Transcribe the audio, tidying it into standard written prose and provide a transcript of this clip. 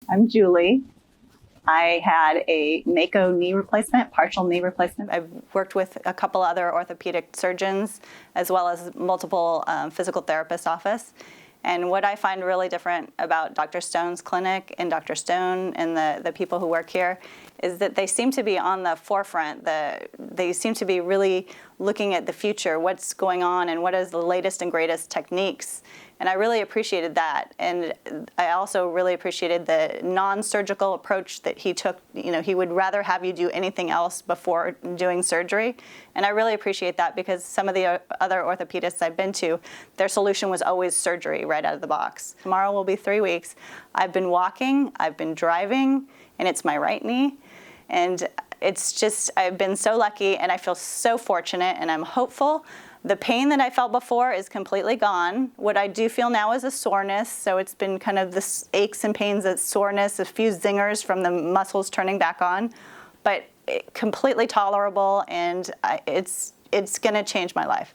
I'm Julie. I had a MAKO knee replacement, partial knee replacement. I've worked with a couple other orthopedic surgeons as well as multiple physical therapist office. And what I find really different about Dr. Stone's clinic and Dr. Stone and the people who work here is that they seem to be on the forefront. They seem to be really looking at the future, what's going on and what is the latest and greatest techniques. And I really appreciated that. And I also really appreciated the non-surgical approach that he took. You know, he would rather have you do anything else before doing surgery. And I really appreciate that because some of the other orthopedists I've been to, their solution was always surgery right out of the box. Tomorrow will be 3 weeks. I've been walking, I've been driving, and it's my right knee. And it's just, I've been so lucky and I feel so fortunate and I'm hopeful. The pain that I felt before is completely gone. What I do feel now is a soreness, so it's been kind of this aches and pains, a soreness, a few zingers from the muscles turning back on, but completely tolerable, and it's going to change my life.